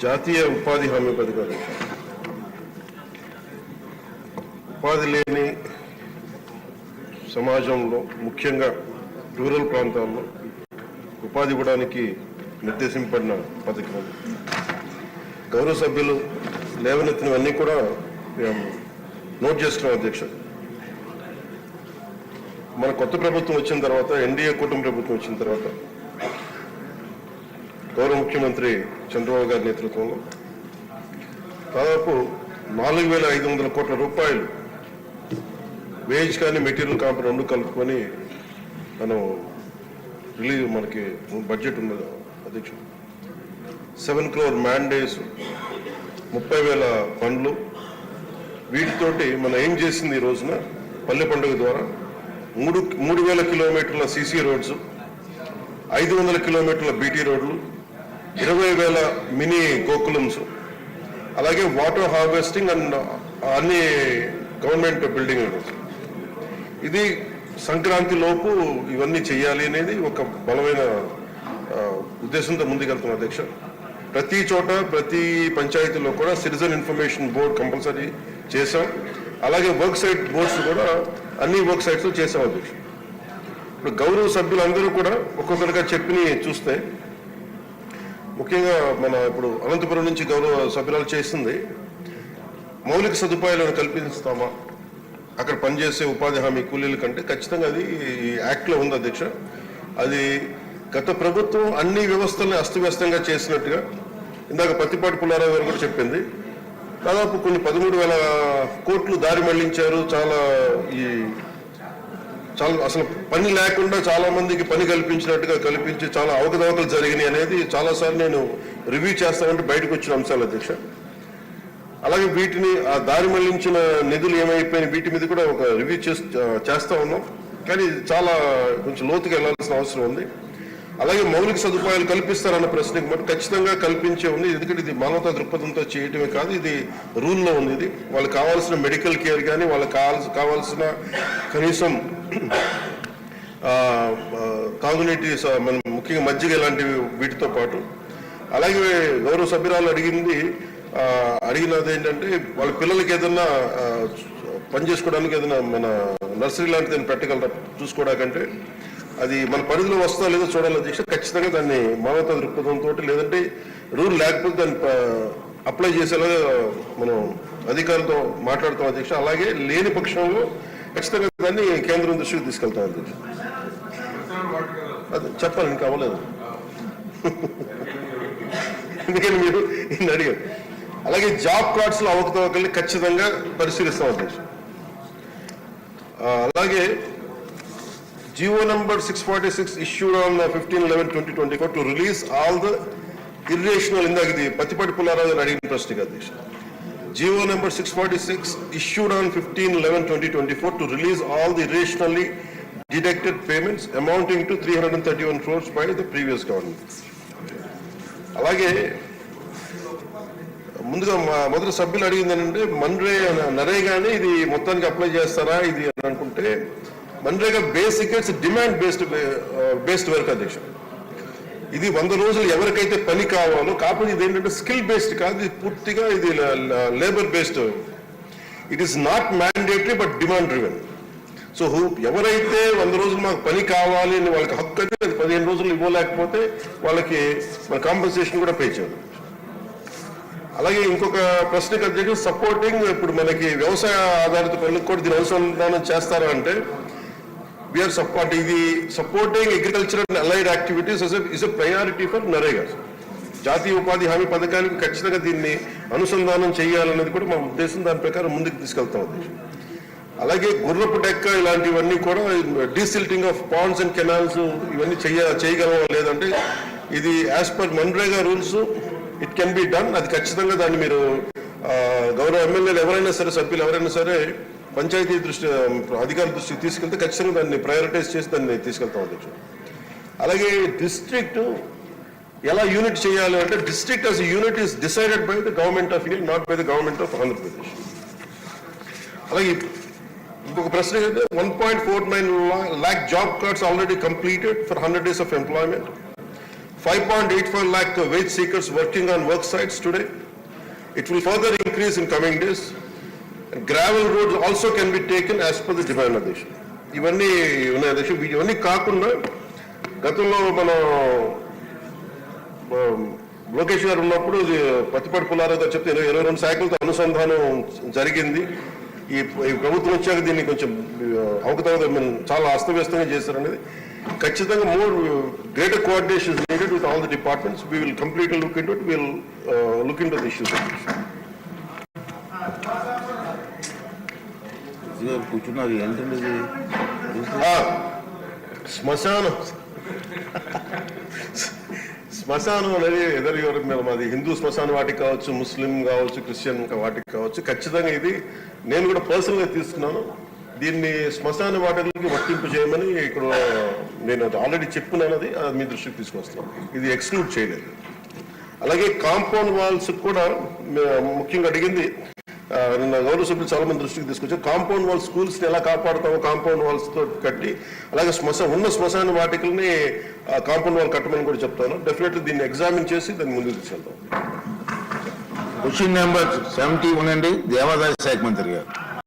జాతీయ ఉపాధి హామీ పథకాలు ఉపాధి లేని సమాజంలో ముఖ్యంగా రూరల్ ప్రాంతాల్లో ఉపాధి ఇవ్వడానికి నిర్దేశింపబడిన పథకం. గౌరవ సభ్యులు లేవనెత్తినవన్నీ కూడా నోట్ చేస్తున్నాం అధ్యక్ష. మన కొత్త ప్రభుత్వం వచ్చిన తర్వాత, ఎన్డీఏ కూటమి ప్రభుత్వం వచ్చిన తర్వాత గౌరవ ముఖ్యమంత్రి చంద్రబాబు గారి నేతృత్వంలో దాదాపు 4,500 కోట్ల రూపాయలు వేజ్ కానీ మెటీరియల్ కాంప్ రెండు కలుపుకొని మనం మనకి బడ్జెట్ ఉన్నది అధ్యక్ష. 7 crore మ్యాండేస్, 30,000 పనులు. వీటితోటి మనం ఏం చేసింది ఈ రోజున పల్లె పండుగ ద్వారా 3,000 కిలోమీటర్ల సీసీ రోడ్స్, 500 కిలోమీటర్ల బీటీ రోడ్లు, 20,000 మినీ గోకులమ్స్, అలాగే వాటర్ హార్వెస్టింగ్ అండ్ అన్ని గవర్నమెంట్ బిల్డింగ్ యూనిట్స్. ఇది సంక్రాంతి లోపు ఇవన్నీ చేయాలి అనేది ఒక బలమైన ఉద్దేశంతో ముందుకెళ్తున్నాం అధ్యక్ష. ప్రతి చోట, ప్రతి పంచాయతీలో కూడా సిటిజన్ ఇన్ఫర్మేషన్ బోర్డ్ కంపల్సరీ చేశాం. అలాగే వర్క్ సైట్ బోర్డ్స్ కూడా అన్ని వర్క్ సైట్స్ చేశాం అధ్యక్ష. ఇప్పుడు గౌరవ సభ్యులందరూ కూడా ఒక్కొక్కరిగా చెప్పి చూస్తే, ముఖ్యంగా మన ఇప్పుడు అనంతపురం నుంచి గౌరవ సభ్యురాలు చేస్తుంది మౌలిక సదుపాయాలను కల్పిస్తామా అక్కడ పనిచేసే ఉపాధి హామీ కూలీల కంటే, ఖచ్చితంగా అది ఈ యాక్ట్లో ఉంది అధ్యక్ష. అది గత ప్రభుత్వం అన్ని వ్యవస్థల్ని అస్తవ్యస్తంగా చేసినట్టుగా ఇందాక పత్తిపాటి పుల్లారావు గారు కూడా చెప్పింది. దాదాపు కొన్ని 13,000 కోట్లు దారి మళ్లించారు. చాలా అసలు పని లేకుండా చాలా మందికి పని కల్పించినట్టుగా కల్పించి చాలా అవకతవకలు జరిగినాయి అనేది చాలాసార్లు నేను రివ్యూ చేస్తామంటే బయటకు వచ్చిన అంశాలు అధ్యక్ష. అలాగే వీటిని ఆ దారి మళ్లించిన నిధులు ఏమైపోయినాయి వీటి మీద కూడా ఒక రివ్యూ చేస్తా ఉన్నాం. కానీ చాలా కొంచెం లోతుగా వెళ్లాల్సిన అవసరం ఉంది. అలాగే మౌలిక సదుపాయాలు కల్పిస్తారన్న ప్రశ్నకు మటు ఖచ్చితంగా కల్పించే ఉంది. ఎందుకంటే ఇది మానవతా దృక్పథంతో చేయటమే కాదు, ఇది రూల్లో ఉంది. ఇది వాళ్ళకి కావాల్సిన మెడికల్ కేర్ కానీ, వాళ్ళకి కావాల్సిన కనీసం తాగునీటి, మనం ముఖ్యంగా మజ్జిగ ఇలాంటివి వీటితో పాటు. అలాగే గౌరవ సభ్యురాలు అడిగినది ఏంటంటే, వాళ్ళ పిల్లలకి ఏదన్నా పని చేసుకోవడానికి ఏదైనా మన నర్సరీ లాంటిది పెట్టగలరా చూసుకోవడానికంటే, అది మన పరిధిలో వస్తా లేదో చూడాలి అధ్యక్ష. ఖచ్చితంగా దాన్ని మానవతా దృక్పథంతో, లేదంటే రూల్ లేకపోతే దాన్ని అప్లై చేసేలాగా మనం అధికారులతో మాట్లాడుతాం అధ్యక్ష. అలాగే లేని పక్షంలో ఖచ్చితంగా దాన్ని కేంద్రం దృష్టికి తీసుకెళ్తాం అధ్యక్ష. అది చెప్పాలి, ఇంకా అవ్వలేదు ఎందుకని మీరు ఇన్ని అడిగారు. అలాగే జాబ్ కార్డ్స్లో అవకతవకల్ని ఖచ్చితంగా పరిశీలిస్తాం అధ్యక్ష. అలాగే GO number 646 issued on 15/11/2024 to release all the irrational, ఇందాక ఇది పత్తిపాటి పుల్లారావు గారు అడిగిన ప్రశ్నకి అధ్యక్ష. GO number 646 issued on 15/11/2024 to release all the irrationally deducted payments amounting to 331 crores by the previous government. అలాగే ముందుగా మొదటి సభ్యులు అడిగింది ఏంటంటే, నరేగాని ఇది మొత్తానికి అప్లై చేస్తారా ఇది అని అనుకుంటే, MNREGA basic it's demand based work అధ్యక్ష. ఇది 100 రోజులు ఎవరికైతే పని కావాలో, కాకపోతే ఇది ఏంటంటే స్కిల్ బేస్డ్ కాదు, ఇది పూర్తిగా ఇది labour based. It is not mandatory but demand driven. So ఎవరైతే 100 రోజులు మాకు పని కావాలి అని వాళ్ళకి హక్కు అయితే, 15 రోజులు ఇవ్వలేకపోతే వాళ్ళకి మన కాంపెన్సేషన్ కూడా పే చేయాలి. అలాగే ఇంకొక ప్రశ్నకు అధ్యక్ష, సపోర్టింగ్, ఇప్పుడు మనకి వ్యవసాయ ఆధారిత పనులకు కూడా దీని అనుసంధానం చేస్తారా అంటే, we are supporting agricultural and allied activities is a priority for NREGA. జాతీయ ఉపాధి హామీ పథకానికి ఖచ్చితంగా దీన్ని అనుసంధానం చేయాలనేది కూడా మా ఉద్దేశం. దాని ప్రకారం ముందుకు తీసుకెళ్తాం అధ్యక్ష. అలాగే గుర్రపు డెక్క ఇలాంటివన్నీ కూడా, desilting of Pond's and canals ఇవన్నీ చేయగలవా లేదంటే, ఇది as per MNREGA rules it can be done. అది ఖచ్చితంగా దాన్ని మీరు గౌరవ ఎమ్మెల్యేలు ఎవరైనా సరే, సభ్యులు ఎవరైనా సరే పంచాయతీ అధికారుల దృష్టికి తీసుకెళ్తే ఖచ్చితంగా దాన్ని ప్రయారిటైజ్ చేసి దాన్ని తీసుకెళ్తాం అధ్యక్ష. అలాగే డిస్ట్రిక్ట్ ఎలా యూనిట్ చేయాలి అంటే, district as unit is decided by the government of India, not by the government of Andhra Pradesh. అలాగే ఇంకొక ప్రశ్న ఏంటంటే, 1.49 lakh job cards already completed for 100 days of employment. 5.85 lakh wage seekers working on work sites today. It will further increase in coming days. And gravel roads also can be taken as per the demand of the issue. ఇవన్నీ ఉన్నాయి అధ్యక్ష. ఇవన్నీ కాకుండా గతంలో మనం లోకేష్ గారు ఉన్నప్పుడు పత్తిపాటి పుల్లారావు గారు చెప్తే 22 శాఖలతో అనుసంధానం జరిగింది. ఈ ప్రభుత్వం వచ్చాక దీన్ని కొంచెం అవకతవక చాలా అస్తవ్యస్తంగా చేశారనేది. ఖచ్చితంగా more greater coordination needed with all the departments. We will completely look into it. Will look into the issues. కూర్చున్నారు ఏంటండి శ్మశానం అనేది ఎవరు మాది హిందూ శ్మశాన వాటికి కావచ్చు, ముస్లిం కావచ్చు, క్రిస్టియన్ వాటికి కావచ్చు. ఖచ్చితంగా ఇది నేను కూడా పర్సనల్గా తీసుకున్నాను. దీన్ని శ్మశాన వాటికి వర్తింపు చేయమని ఇక్కడ నేను ఆల్రెడీ చెప్పుకున్నాను. అది మీ దృష్టికి తీసుకొస్తున్నాను. ఇది ఎక్స్క్లూడ్ చేయలేదు. అలాగే కాంపౌండ్ వాల్స్ కూడా ముఖ్యంగా అడిగింది. నిన్న గౌరవ సభ్యులు చాలా మంది దృష్టికి తీసుకొచ్చారు. కాంపౌండ్ వాల్ స్కూల్స్ ని ఎలా కాపాడుతామో కాంపౌండ్ వాల్స్ తో కట్టి, అలాగే శ్మశాన వాటికల్ని కాంపౌండ్ వాల్ కట్టమని కూడా చెప్తాను. డెఫినెట్లీ దీన్ని ఎగ్జామిన్ చేసి దాన్ని ముందుకు తీసుకెళ్తాం. క్వశ్చన్ నెంబర్ 71 అండి, దేవాదాయ శాఖ మంత్రి గారు.